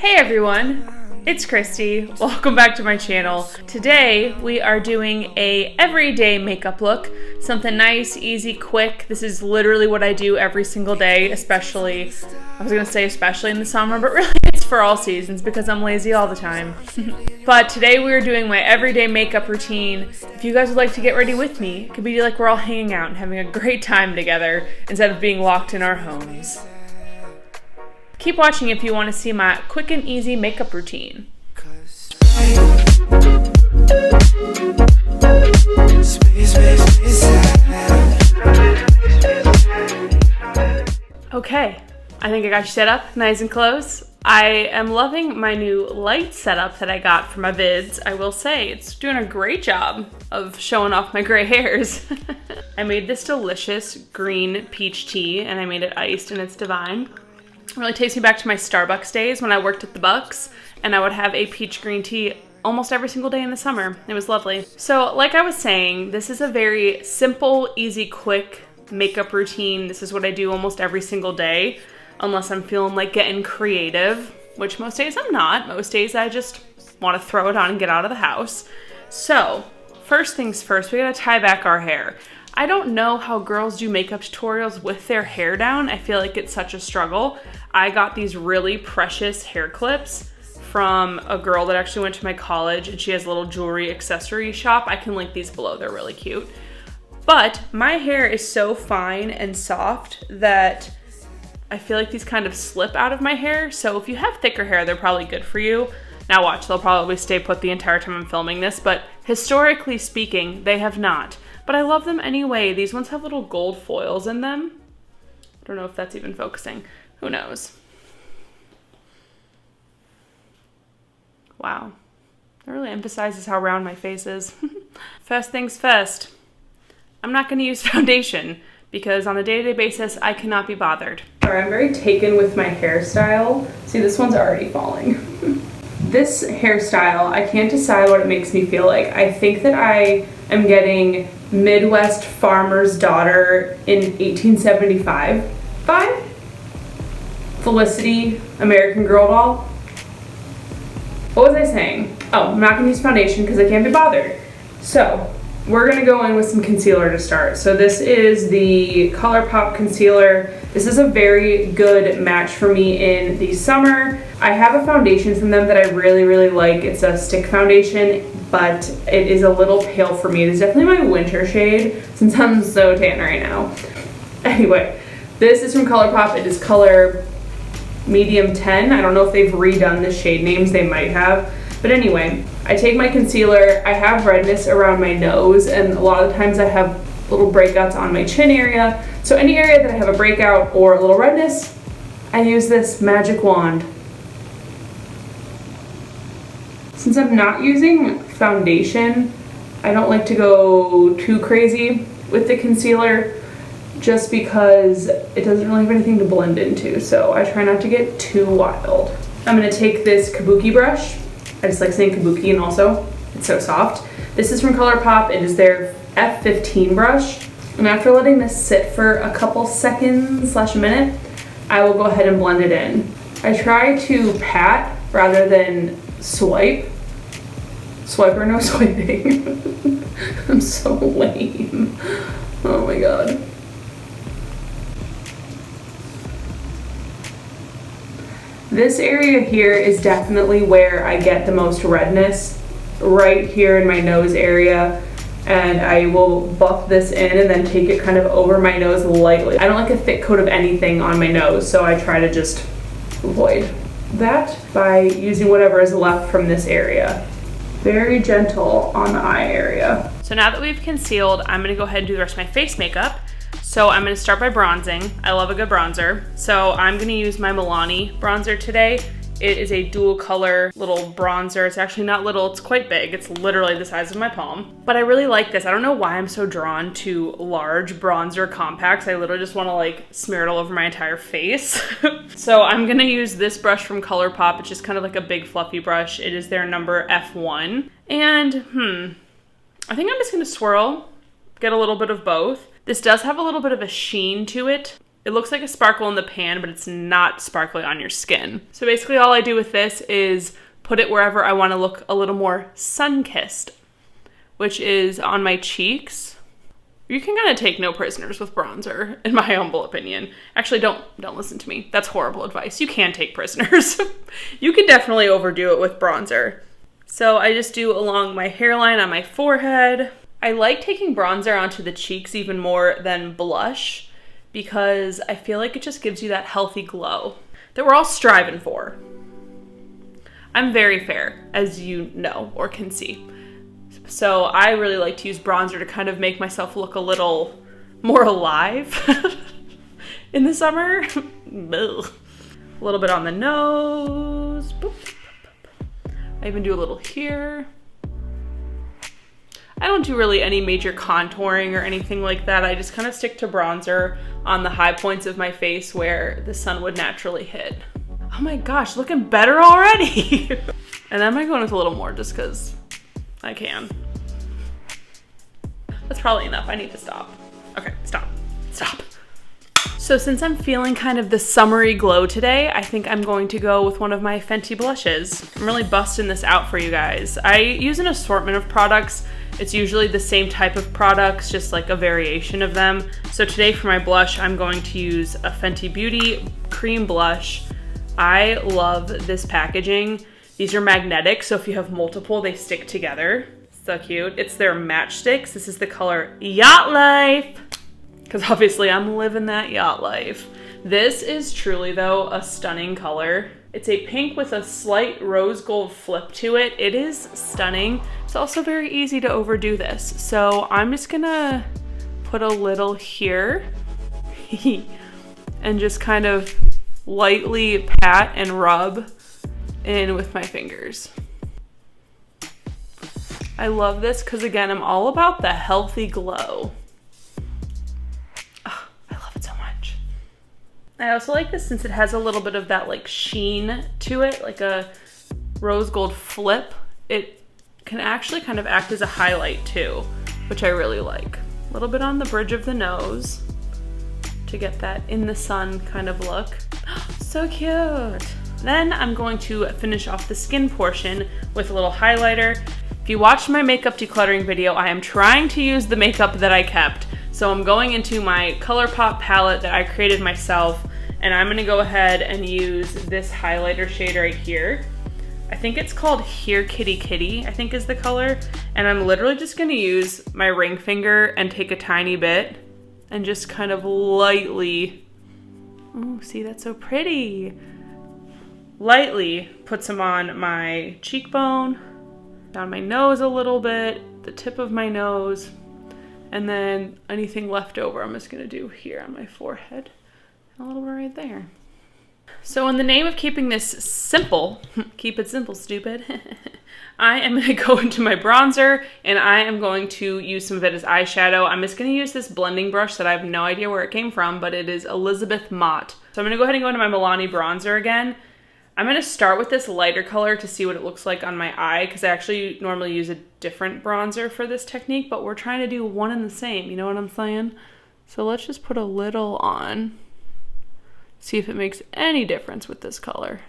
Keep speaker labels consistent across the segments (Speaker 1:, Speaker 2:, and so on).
Speaker 1: Hey everyone, it's Christy. Welcome back to my channel. Today we are doing a everyday makeup look. Something nice, easy, quick. This is literally what I do every single day, especially in the summer, but really it's for all seasons because I'm lazy all the time. But today we are doing my everyday makeup routine. If you guys would like to get ready with me, it could be like we're all hanging out and having a great time together instead of being locked in our homes. Keep watching if you want to see my quick and easy makeup routine. Okay, I think I got you set up nice and close. I am loving my new light setup that I got for my vids. I will say it's doing a great job of showing off my gray hairs. I made this delicious green peach tea and I made it iced and it's divine. It really takes me back to my Starbucks days when I worked at the Bucks and I would have a peach green tea almost every single day in the summer. It was lovely. So like I was saying, this is a very simple, easy, quick makeup routine. This is what I do almost every single day, unless I'm feeling like getting creative, which most days I'm not. Most days I just want to throw it on and get out of the house. So first things first, we gotta tie back our hair. I don't know how girls do makeup tutorials with their hair down. I feel like it's such a struggle. I got these really precious hair clips from a girl that actually went to my college and she has a little jewelry accessory shop. I can link these below, they're really cute. But my hair is so fine and soft that I feel like these kind of slip out of my hair. So if you have thicker hair, they're probably good for you. Now watch, they'll probably stay put the entire time I'm filming this, but historically speaking, they have not. But I love them anyway. These ones have little gold foils in them. I don't know if that's even focusing. Who knows? Wow. That really emphasizes how round my face is. First things first, I'm not going to use foundation because on a day-to-day basis, I cannot be bothered. Sorry, I'm very taken with my hairstyle. See, this one's already falling. This hairstyle, I can't decide what it makes me feel like. I think that I am getting Midwest farmer's daughter in 1875 vibe. Felicity, American Girl doll. What was I saying? Oh, I'm not gonna use foundation because I can't be bothered. So, we're gonna go in with some concealer to start. So this is the ColourPop concealer. This is a very good match for me in the summer. I have a foundation from them that I really, really like. It's a stick foundation, but it is a little pale for me. It is definitely my winter shade since I'm so tan right now. Anyway, this is from ColourPop. It is color medium 10. I don't know if they've redone the shade names. They might have. But anyway, I take my concealer. I have redness around my nose, and a lot of times I have little breakouts on my chin area. So any area that I have a breakout or a little redness, I use this magic wand. Since I'm not using foundation, I don't like to go too crazy with the concealer just because it doesn't really have anything to blend into. So I try not to get too wild. I'm gonna take this kabuki brush. I just like saying kabuki, and also it's so soft. This is from ColourPop. It is their F15 brush. And after letting this sit for a couple seconds / a minute, I will go ahead and blend it in. I try to pat rather than swipe. Swipe or no swiping. I'm so lame. Oh my god. This area here is definitely where I get the most redness, right here in my nose area. And I will buff this in and then take it kind of over my nose lightly. I don't like a thick coat of anything on my nose, so I try to just avoid that by using whatever is left from this area. Very gentle on the eye area. So now that we've concealed, I'm gonna go ahead and do the rest of my face makeup. So I'm gonna start by bronzing. I love a good bronzer. So I'm gonna use my Milani bronzer today. It is a dual color little bronzer. It's actually not little, it's quite big. It's literally the size of my palm. But I really like this. I don't know why I'm so drawn to large bronzer compacts. I literally just wanna like smear it all over my entire face. So I'm gonna use this brush from ColourPop. It's just kind of like a big fluffy brush. It is their number F1. And I think I'm just gonna swirl, get a little bit of both. This does have a little bit of a sheen to it. It looks like a sparkle in the pan, but it's not sparkly on your skin. So basically all I do with this is put it wherever I want to look a little more sun-kissed, which is on my cheeks. You can kind of take no prisoners with bronzer, in my humble opinion. Actually, don't listen to me. That's horrible advice. You can take prisoners. You can definitely overdo it with bronzer. So I just do along my hairline on my forehead. I like taking bronzer onto the cheeks even more than blush because I feel like it just gives you that healthy glow that we're all striving for. I'm very fair, as you know or can see. So I really like to use bronzer to kind of make myself look a little more alive in the summer. A little bit on the nose. Boop. I even do a little here. I don't do really any major contouring or anything like that. I just kind of stick to bronzer on the high points of my face where the sun would naturally hit. Oh my gosh, looking better already. And then I'm going with a little more just because I can. That's probably enough. I need to stop. Okay, stop. So since I'm feeling kind of the summery glow today, I think I'm going to go with one of my Fenty blushes. I'm really busting this out for you guys. I use an assortment of products. It's usually the same type of products, just like a variation of them. So today for my blush, I'm going to use a Fenty Beauty cream blush. I love this packaging. These are magnetic, so if you have multiple, they stick together. So cute. It's their matchsticks. This is the color Yacht Life, because obviously I'm living that yacht life. This is truly, though, a stunning color. It's a pink with a slight rose gold flip to it. It is stunning. It's also very easy to overdo this. So I'm just gonna put a little here and just kind of lightly pat and rub in with my fingers. I love this because, again, I'm all about the healthy glow. Oh, I love it so much. I also like this since it has a little bit of that like sheen to it, like a rose gold flip. It can actually kind of act as a highlight too, which I really like. A little bit on the bridge of the nose to get that in the sun kind of look. So cute. Then I'm going to finish off the skin portion with a little highlighter. If you watched my makeup decluttering video, I am trying to use the makeup that I kept. So I'm going into my ColourPop palette that I created myself, and I'm gonna go ahead and use this highlighter shade right here. I think it's called Here Kitty Kitty, I think is the color. And I'm literally just gonna use my ring finger and take a tiny bit and just kind of lightly, oh, see, that's so pretty. Lightly put some on my cheekbone, down my nose a little bit, the tip of my nose, and then anything left over I'm just gonna do here on my forehead, a little bit right there. So in the name of keeping this simple, keep it simple, stupid, I am gonna go into my bronzer and I am going to use some of it as eyeshadow. I'm just gonna use this blending brush that I have no idea where it came from, but it is Elizabeth Mott. So I'm gonna go ahead and go into my Milani bronzer again. I'm gonna start with this lighter color to see what it looks like on my eye, because I actually normally use a different bronzer for this technique, but we're trying to do one and the same, you know what I'm saying? So let's just put a little on, see if it makes any difference with this color.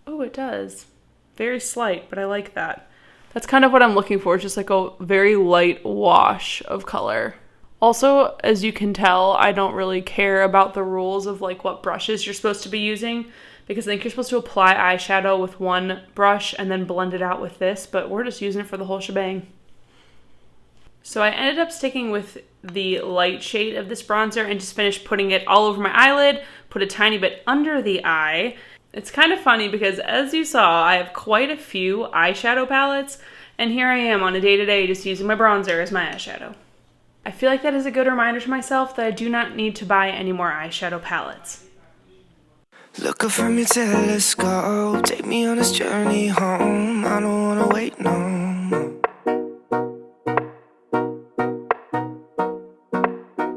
Speaker 1: Oh, it does. Very slight, but I like that. That's kind of what I'm looking for, just like a very light wash of color. Also, as you can tell, I don't really care about the rules of like what brushes you're supposed to be using, because I think you're supposed to apply eyeshadow with one brush and then blend it out with this, but we're just using it for the whole shebang. So I ended up sticking with the light shade of this bronzer and just finished putting it all over my eyelid, put a tiny bit under the eye. It's kind of funny because, as you saw, I have quite a few eyeshadow palettes, and here I am on a day-to-day just using my bronzer as my eyeshadow. I feel like that is a good reminder to myself that I do not need to buy any more eyeshadow palettes.
Speaker 2: Look up from your telescope, take me on this journey home. I don't wanna wait no more.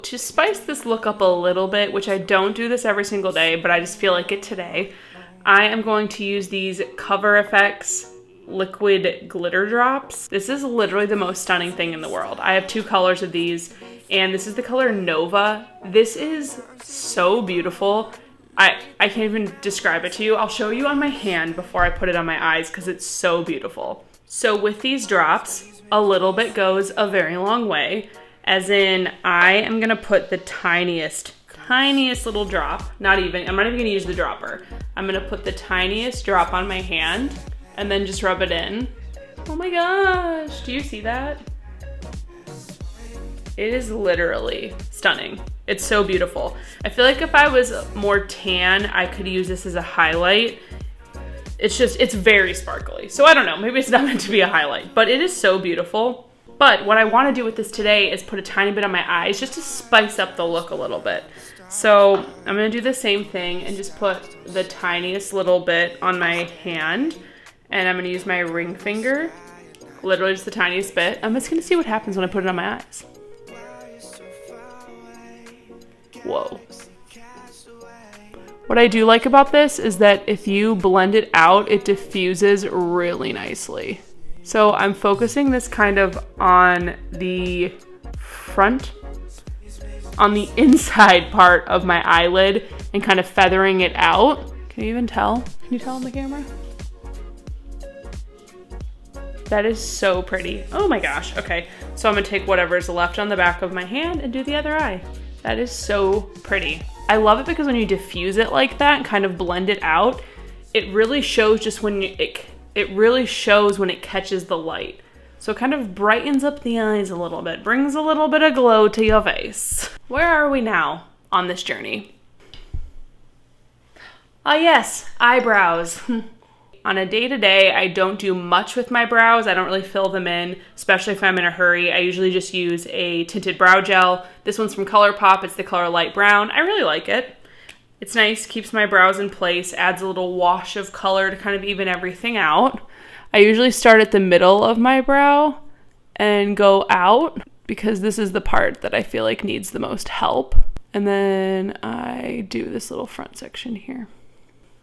Speaker 1: To spice this look up a little bit, which I don't do this every single day, but I just feel like it today, I am going to use these Cover FX liquid glitter drops. This is literally the most stunning thing in the world. I have two colors of these and this is the color Nova. This is so beautiful. I can't even describe it to you. I'll show you on my hand before I put it on my eyes because it's so beautiful. So with these drops, a little bit goes a very long way. As in, I am gonna put the tiniest little drop. I'm not even gonna use the dropper. I'm gonna put the tiniest drop on my hand and then just rub it in. Oh my gosh, do you see that? It is literally stunning. It's so beautiful. I feel like if I was more tan, I could use this as a highlight. It's very sparkly. So I don't know, maybe it's not meant to be a highlight, but it is so beautiful. But what I want to do with this today is put a tiny bit on my eyes just to spice up the look a little bit. So I'm going to do the same thing and just put the tiniest little bit on my hand. And I'm going to use my ring finger, literally just the tiniest bit. I'm just going to see what happens when I put it on my eyes. Whoa. What I do like about this is that if you blend it out, it diffuses really nicely. So I'm focusing this kind of on the front, on the inside part of my eyelid and kind of feathering it out. Can you even tell? Can you tell on the camera? That is so pretty. Oh my gosh. Okay, so I'm gonna take whatever's left on the back of my hand and do the other eye. That is so pretty. I love it because when you diffuse it like that and kind of blend it out, it really shows just when it really shows when it catches the light. So it kind of brightens up the eyes a little bit, brings a little bit of glow to your face. Where are we now on this journey? Ah yes, eyebrows. On a day-to-day, I don't do much with my brows. I don't really fill them in, especially if I'm in a hurry. I usually just use a tinted brow gel. This one's from ColourPop. It's the color light brown. I really like it. It's nice, keeps my brows in place, adds a little wash of color to kind of even everything out. I usually start at the middle of my brow and go out because this is the part that I feel like needs the most help. And then I do this little front section here.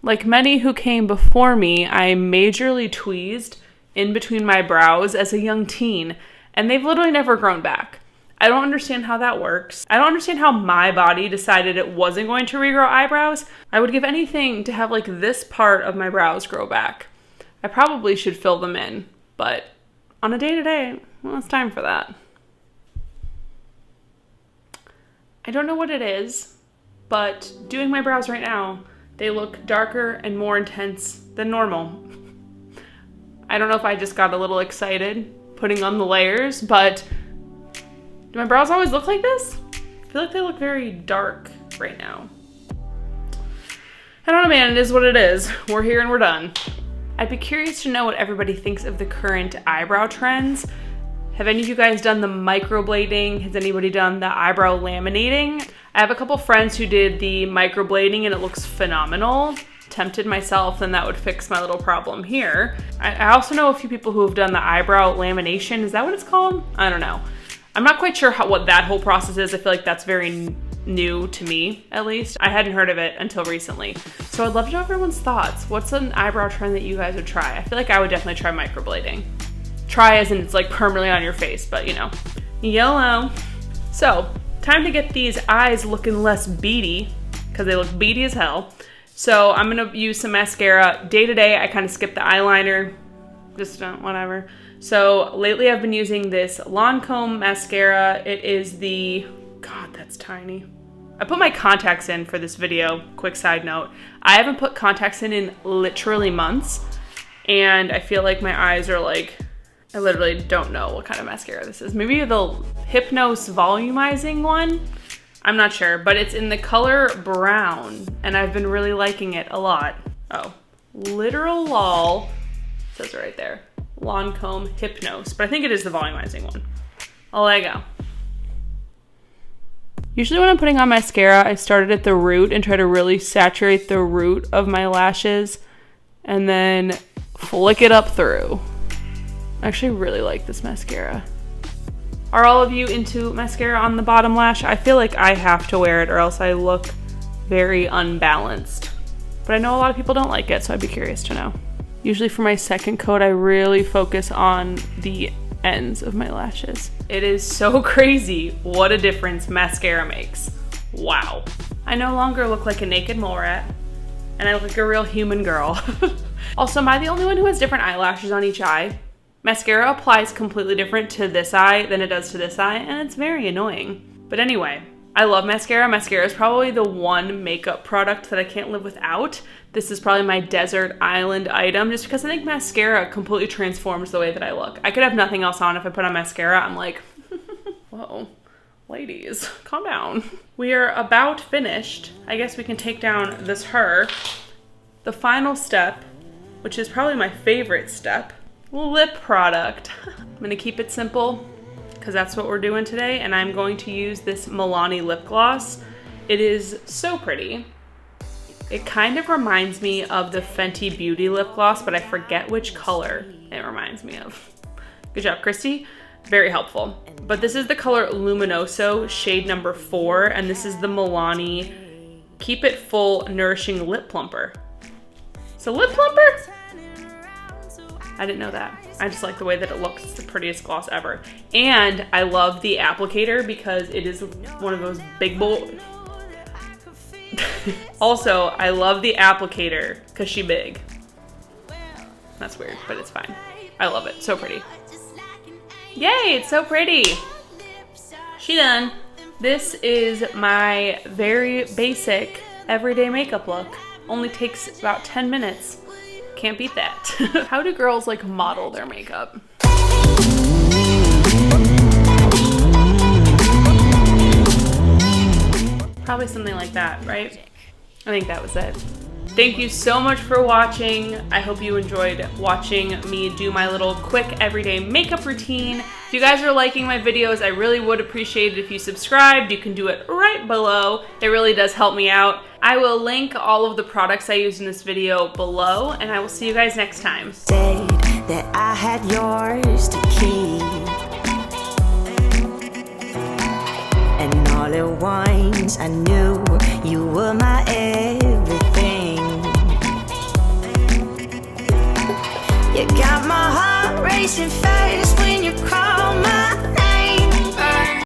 Speaker 1: Like many who came before me, I majorly tweezed in between my brows as a young teen, and they've literally never grown back. I don't understand how that works. I don't understand how my body decided it wasn't going to regrow eyebrows. I would give anything to have like this part of my brows grow back. I probably should fill them in, but on a day-to-day, well, it's time for that. I don't know what it is, but doing my brows right now, they look darker and more intense than normal. I don't know if I just got a little excited putting on the layers, but do my brows always look like this? I feel like they look very dark right now. I don't know, man, it is what it is. We're here and we're done. I'd be curious to know what everybody thinks of the current eyebrow trends. Have any of you guys done the microblading? Has anybody done the eyebrow laminating? I have a couple friends who did the microblading and it looks phenomenal. Tempted myself, and that would fix my little problem here. I also know a few people who have done the eyebrow lamination. Is that what it's called? I don't know. I'm not quite sure what that whole process is. I feel like that's very new to me, at least. I hadn't heard of it until recently. So I'd love to know everyone's thoughts. What's an eyebrow trend that you guys would try? I feel like I would definitely try microblading. Try as in it's like permanently on your face, but you know, YOLO. So, time to get these eyes looking less beady, because they look beady as hell. So I'm gonna use some mascara. Day to day, I kind of skip the eyeliner, just whatever. So lately I've been using this Lancome mascara. It is the, God, that's tiny. I put my contacts in for this video, quick side note. I haven't put contacts in literally months, and I feel like my eyes are like, I literally don't know what kind of mascara this is. Maybe the Hypnose Volumizing one? I'm not sure, but it's in the color brown, and I've been really liking it a lot. Oh, literal lol, says it right there. Lancome Hypnose, but I think it is the volumizing one. I'll let it go. Usually when I'm putting on mascara, I start at the root and try to really saturate the root of my lashes and then flick it up through. I actually really like this mascara. Are all of you into mascara on the bottom lash? I feel like I have to wear it or else I look very unbalanced. But I know a lot of people don't like it, so I'd be curious to know. Usually for my second coat, I really focus on the ends of my lashes. It is so crazy what a difference mascara makes. Wow. I no longer look like a naked mole rat, and I look like a real human girl. Also, am I the only one who has different eyelashes on each eye? Mascara applies completely different to this eye than it does to this eye, and it's very annoying. But anyway, I love mascara. Mascara is probably the one makeup product that I can't live without. This is probably my desert island item, just because I think mascara completely transforms the way that I look. I could have nothing else on. If I put on mascara, I'm like, whoa, ladies, calm down. We are about finished. I guess we can take down this The final step, which is probably my favorite step, lip product. I'm gonna keep it simple because that's what we're doing today, and I'm going to use this Milani lip gloss. It is so pretty. It kind of reminds me of the Fenty Beauty lip gloss, but I forget which color it reminds me of. Good job, Christy. Very helpful. But this is the color Luminoso, shade number 4, and this is the Milani Keep It Full Nourishing Lip Plumper. So lip plumper? I didn't know that. I just like the way that it looks. It's the prettiest gloss ever. And I love the applicator because it is one of those big bowl. Also, I love the applicator because she's big. That's weird, but it's fine. I love it. So pretty. Yay, it's so pretty. She done. This is my very basic everyday makeup look. Only takes about 10 minutes. Can't beat that. How do girls like model their makeup? Probably something like that, right? I think that was it. Thank you so much for watching. I hope you enjoyed watching me do my little quick everyday makeup routine. If you guys are liking my videos, I really would appreciate it if you subscribed. You can do it right below. It really does help me out. I will link all of the products I used in this video below, and I will see you guys next time.
Speaker 3: Said that I had yours to keep, and all at once I knew you were my everything. You got my heart racing fast when you call my name.